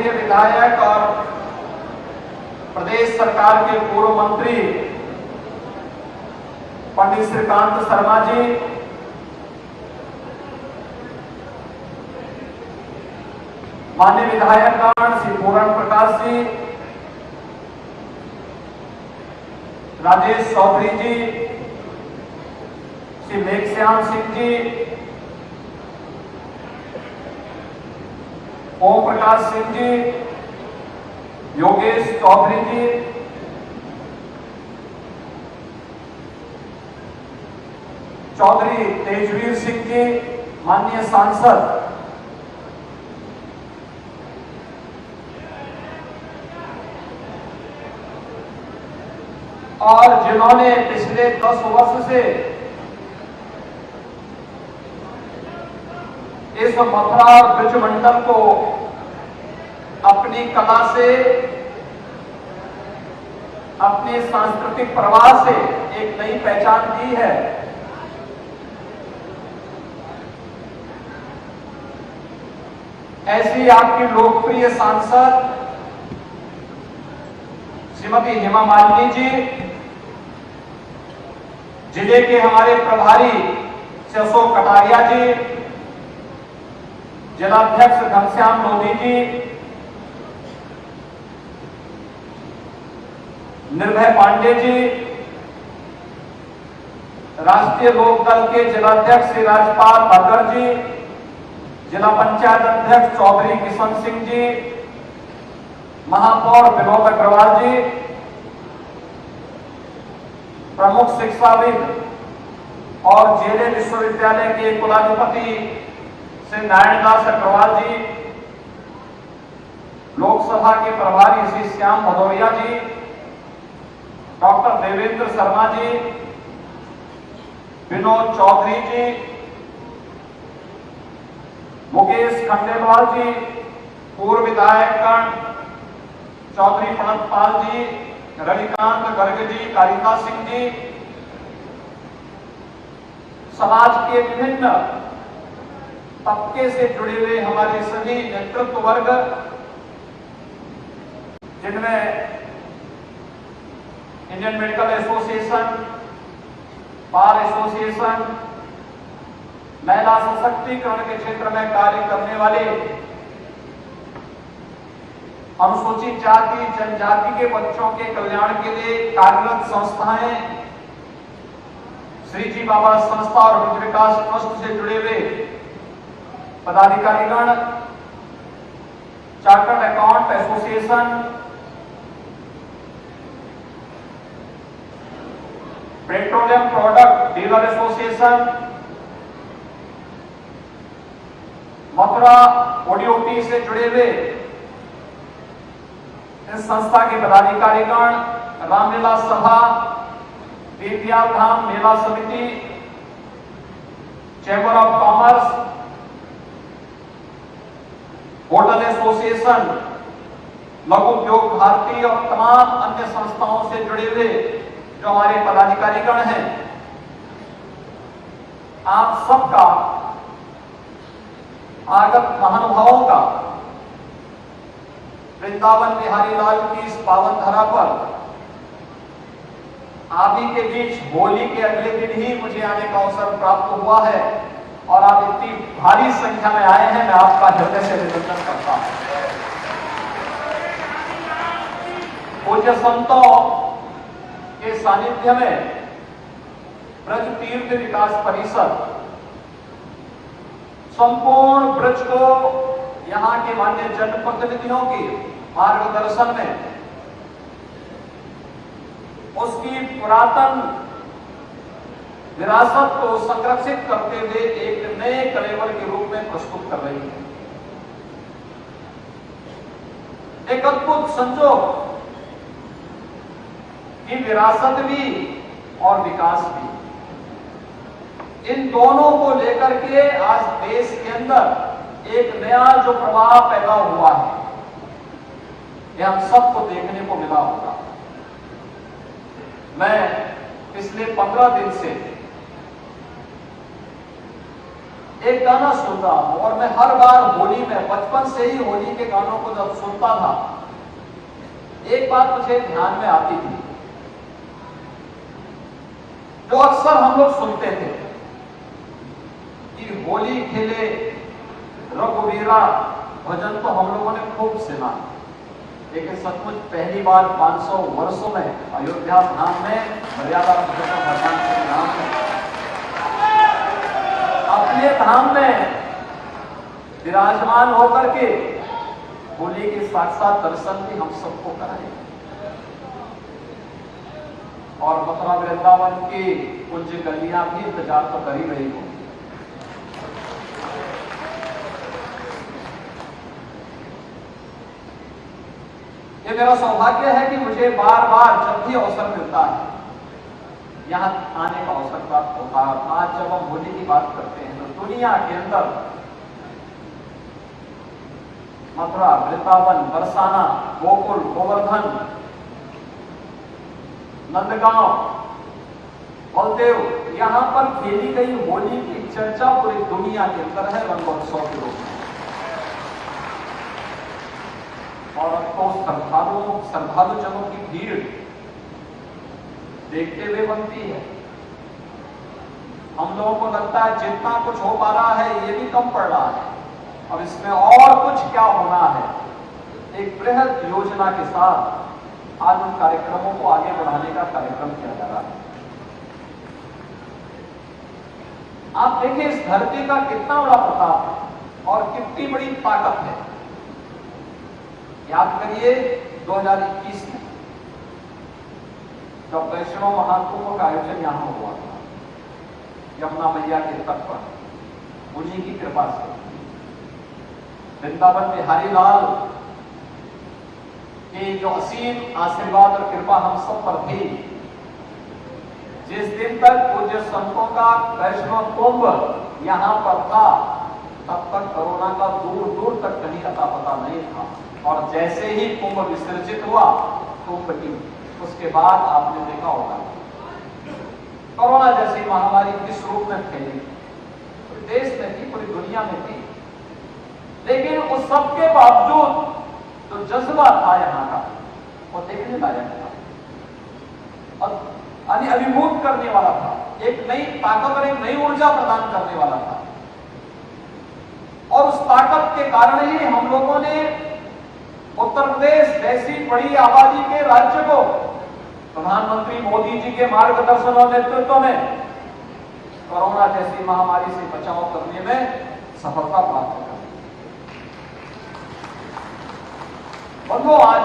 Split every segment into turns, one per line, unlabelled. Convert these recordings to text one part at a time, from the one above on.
लोकप्रिय विधायक और प्रदेश सरकार के पूर्व मंत्री पंडित श्रीकांत शर्मा जी, माननीय विधायकगण श्री पूरण प्रकाश जी, राजेश चौधरी जी, श्री मेघश्याम सिंह जी, ओम प्रकाश सिंह जी, योगेश चौधरी जी, चौधरी तेजवीर सिंह जी, माननीय सांसद और जिन्होंने पिछले 10 वर्ष से इस मथुरा और ब्रज मंडल को अपनी कला से, अपने सांस्कृतिक प्रवाह से एक नई पहचान दी है। ऐसी आपकी लोकप्रिय सांसद श्रीमती हेमा मालिनी जी, जिले के हमारे प्रभारी श्री अशोक कटारिया जी, जिलाध्यक्ष घनश्याम लोधी जी, निर्भय पांडे जी, राष्ट्रीय लोकदल के जिलाध्यक्ष श्री राजपाल भगत जी, जिला पंचायत अध्यक्ष चौधरी किशन सिंह जी, महापौर विनोद अग्रवाल जी, प्रमुख शिक्षाविद और जेले विश्वविद्यालय के कुलाधिपति श्री नारायण दास अग्रवाल जी, लोकसभा के प्रभारी श्री श्याम भदौरिया जी, डॉक्टर देवेंद्र शर्मा जी, विनोद चौधरी जी, मुकेश खंडेलवाल जी, पूर्व विधायकगण चौधरी प्रणतपाल जी, रविकांत गर्ग जी, कारिका सिंह जी, समाज के विभिन्न तबके से जुड़े हुए हमारे सभी नेतृत्व वर्ग, जिनमें Indian medical association, bar association, महिला सशक्तिकरण के क्षेत्र में कार्य करने वाले अनुसूचित जाति जनजाति के बच्चों के कल्याण के लिए कार्यरत संस्थाएं, श्री जी बाबा संस्था और ब्रज विकास ट्रस्ट से जुड़े हुए पदाधिकारीगण, chartered account association, petroleum product dealer association, Mathura ODOT से जुड़े हुए इस संस्था के पदाधिकारीगण, रामलीला सभा, दीपयाल धाम मेला समिति, chamber of commerce, hotel association, लघु उद्योग भारती और तमाम अन्य संस्थाओं से जुड़े हुए जो हमारे पदाधिकारीगण हैं, आप सबका आगत महानुभावों का वृंदावन बिहारी लाल की इस पावन धरा पर आप ही के बीच होली के अगले दिन ही मुझे आने का अवसर प्राप्त हुआ है और आप इतनी भारी संख्या में आए हैं, मैं आपका हृदय से अभिनंदन करता हूं। पूज्य संतों के सानिध्य में ब्रज तीर्थ विकास परिषद संपूर्ण ब्रज को यहां के मान्य जनप्रतिनिधियों के मार्गदर्शन में उसकी पुरातन विरासत को संरक्षित करते हुए एक नए कलेवर के रूप में प्रस्तुत कर रही है। एक अद्भुत संजोग की विरासत भी और विकास भी, इन दोनों को लेकर के आज देश के अंदर एक नया जो प्रवाह पैदा हुआ है, यह हम सबको देखने को मिला होगा। मैं पिछले 15 दिन से एक गाना सुन रहा हूं और मैं हर बार होली में, बचपन से ही होली के गानों को जब सुनता था, एक बात मुझे ध्यान में आती थी जो अक्सर हम लोग सुनते थे कि होली खेले रघुवीरा भजन तो हम लोगों ने खूब सुना, लेकिन सचमुच पहली बार 500 वर्षों में अयोध्या धाम में मर्यादा पुरुषोत्तम भगवान श्री राम ने अपने धाम में विराजमान होकर के होली के साक्षात दर्शन भी हम सबको कराए और मथुरा वृंदावन की कुंज गलियां भी इंतजार तो कर ही रही हो। ये मेरा सौभाग्य है कि मुझे बार बार जब भी अवसर मिलता है यहां आने का अवसर प्राप्त होता है। आज जब हम होली की बात करते हैं तो दुनिया के अंदर मथुरा, वृंदावन, बरसाना, गोकुल, गोवर्धन, नंदगांव, बलदेव, यहां पर खेली गई होली की चर्चा पूरी दुनिया के अंदर है रंगोत्सव के रूप में। और अब तो श्रद्धालुजनों की भीड़ देखते हुए बनती है। हम लोगों को लगता है जितना कुछ हो पा रहा है ये भी कम पड़ रहा है, अब इसमें और कुछ क्या होना है। एक बृहद योजना के साथ आज उन कार्यक्रमों को आगे बढ़ाने का कार्यक्रम किया जा रहा है। आप देखिए इस धरती का कितना बड़ा प्रताप है और कितनी बड़ी ताकत है। याद करिए 2021 में जब वैष्णव महाकुंभ का आयोजन यहां हुआ था यमुना मैया के तट पर, उन्हीं की कृपा से वृंदावन बिहारी लाल के जो असीम आशीर्वाद और कृपा हम सब पर थी। जिस दिन तक पूज्य संतों का वैष्णव कुंभ यहां पर था तब तक कोरोना का दूर दूर तक कहीं अता पता नहीं था, और जैसे ही कुंभ विसर्जित हुआ कुंभ की, उसके बाद आपने देखा होगा कोरोना जैसी महामारी किस रूप में फैली, पूरे देश में थी, पूरी दुनिया में थी, लेकिन उस सब के बावजूद जो जज्बा था यहाँ का वो देखने लायक था और अभिभूत करने वाला था, एक नई ताकत और एक नई ऊर्जा प्रदान करने वाला था। और उस ताकत के कारण ही हम लोगों ने उत्तर प्रदेश जैसी बड़ी आबादी के राज्य को प्रधानमंत्री मोदी जी के मार्गदर्शन और नेतृत्व में कोरोना जैसी महामारी से बचाव करने में सफलता प्राप्त कर। बंधुओं, आज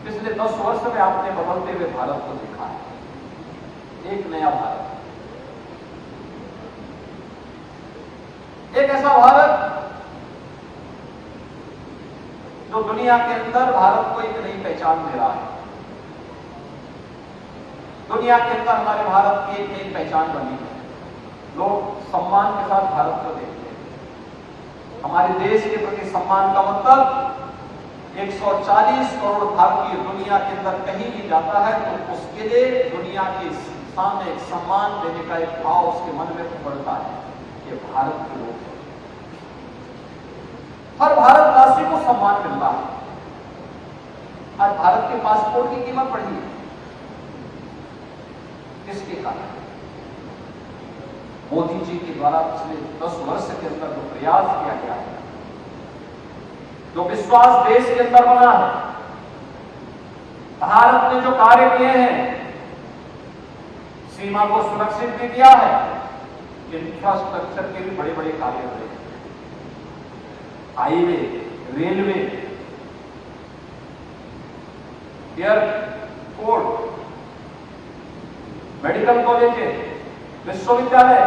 पिछले 10 वर्ष में आपने बदलते हुए भारत को देखा है, एक नया भारत, एक ऐसा भारत जो दुनिया के अंदर भारत को एक नई पहचान दे रहा है। दुनिया के अंदर हमारे भारत की एक नई पहचान बनी है, लोग सम्मान के साथ भारत को देखते हैं। हमारे देश के प्रति सम्मान का मतलब 140 करोड़ भारतीय दुनिया के अंदर कहीं भी जाता है तो उसके लिए दुनिया के सामने एक सम्मान देने का एक भाव उसके मन में उभरता है, ये भारत के लोग हैं। हर भारतवासी को सम्मान मिलता है। आज भारत के पासपोर्ट की कीमत बढ़ी है, किसके कारण? मोदी जी के द्वारा पिछले 10 वर्ष के अंदर जो प्रयास किया गया है, जो विश्वास देश के अंदर बना है, भारत ने जो कार्य किए हैं, सीमा को सुरक्षित भी किया है, इंफ्रास्ट्रक्चर के भी बड़े बड़े कार्य हुए हैं, highway, railway, airport, medical college, विश्वविद्यालय,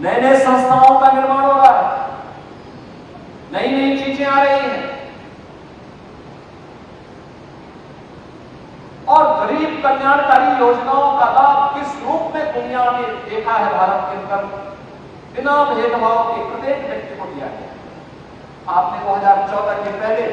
नए नए संस्थाओं का निर्माण हो रहा है, नई नई चीजें आ रही हैं और गरीब कल्याणकारी योजनाओं का लाभ किस रूप में दुनिया ने देखा है भारत के अंदर, बिना भेदभाव के प्रत्येक व्यक्ति को दिया गया। आपने 2014 के पहले